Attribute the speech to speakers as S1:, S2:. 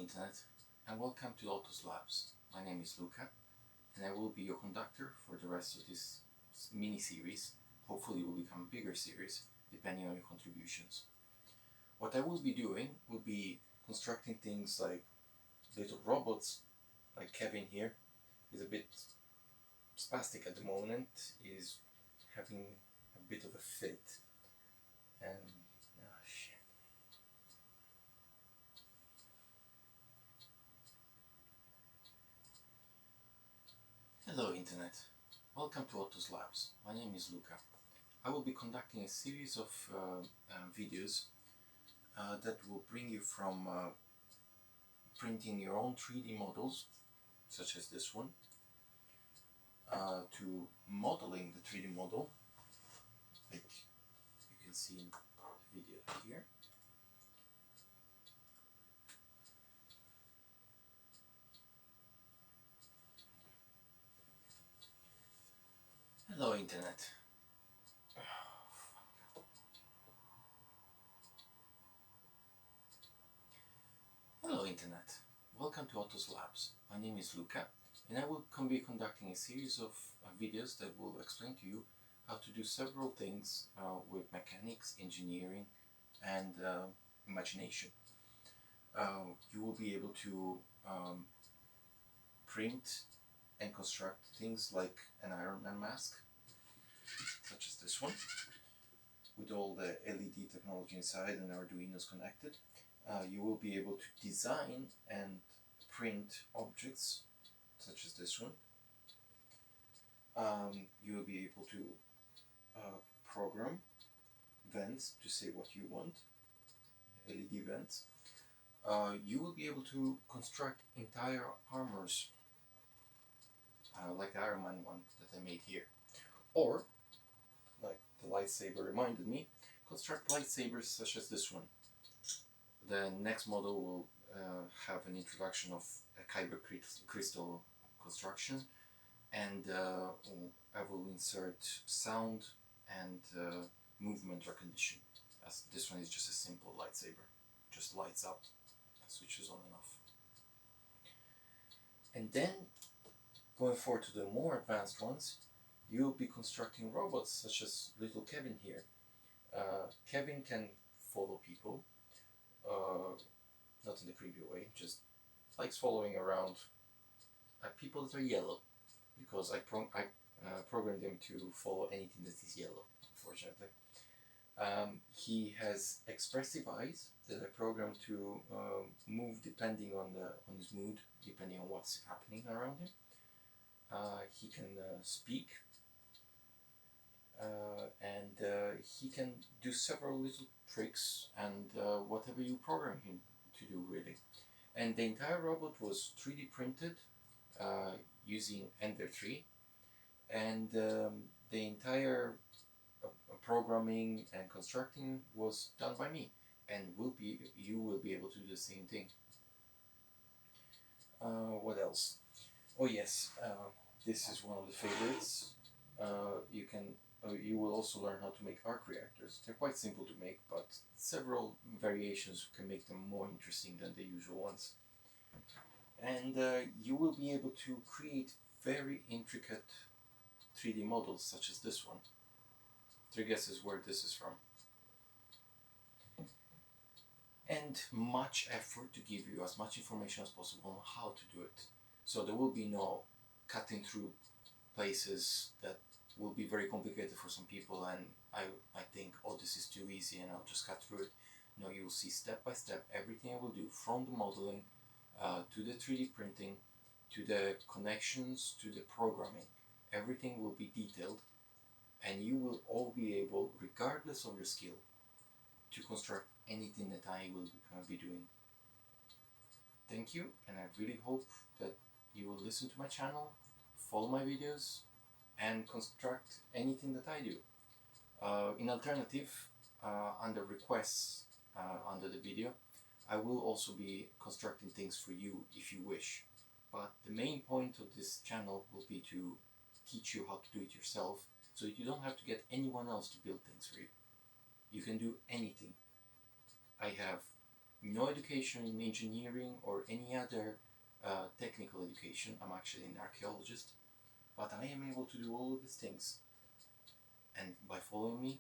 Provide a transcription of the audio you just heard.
S1: Internet, and welcome to Otto's Labs. My name is Luca, and I will be your conductor for the rest of this mini-series. Hopefully it will become a bigger series, depending on your contributions. What I will be doing will be constructing things like little robots, like Kevin here. He's a bit spastic at the moment, he's having a bit of a fit, and Hello Internet, welcome to Otto's Labs. My name is Luca. I will be conducting a series of videos that will bring you from printing your own 3D models, such as this one, to modeling the 3D model, like you can see in the video here. Hello Internet. Hello Internet. Welcome to Otto's Labs. My name is Luca, and I will be conducting a series of videos that will explain to you how to do several things with mechanics, engineering, and imagination. You will be able to print and construct things like an Iron Man mask, such as this one, with all the LED technology inside and Arduinos connected. You will be able to design and print objects, such as this one. You will be able to program vents to say what you want, LED vents. You will be able to construct entire armors, like the Iron Man one that I made here. Or, like the lightsaber reminded me, construct lightsabers such as this one. The next model will have an introduction of a kyber crystal construction, and I will insert sound and movement recognition, as this one is just a simple lightsaber, just lights up and switches on and off. And then, going forward to the more advanced ones, you'll be constructing robots such as little Kevin here. Kevin can follow people, not in the creepy way, just likes following around people that are yellow, because I programmed them to follow anything that is yellow, unfortunately. He has expressive eyes that I programmed to move depending on his mood, depending on what's happening around him. He can speak, and he can do several little tricks and whatever you program him to do, really. And the entire robot was 3D printed using Ender 3, and the entire programming and constructing was done by me, and you will be able to do the same thing. What else? Oh yes, this is one of the favorites. You will also learn how to make arc reactors. They're quite simple to make, but several variations can make them more interesting than the usual ones. And you will be able to create very intricate 3D models, such as this one. 3 guesses where this is from. And much effort to give you as much information as possible on how to do it. So there will be no cutting through places that will be very complicated for some people, and I think, oh, this is too easy and I'll just cut through it. No, you will see step by step everything I will do, from the modeling to the 3D printing, to the connections, to the programming. Everything will be detailed, and you will all be able, regardless of your skill, to construct anything that I will be doing. Thank you, and I really hope that you will listen to my channel, follow my videos, and construct anything that I do. In alternative, under requests under the video, I will also be constructing things for you if you wish. But the main point of this channel will be to teach you how to do it yourself, so that you don't have to get anyone else to build things for you. You can do anything. I have no education in engineering or any other technical education. I'm actually an archaeologist, but I am able to do all of these things. And by following me,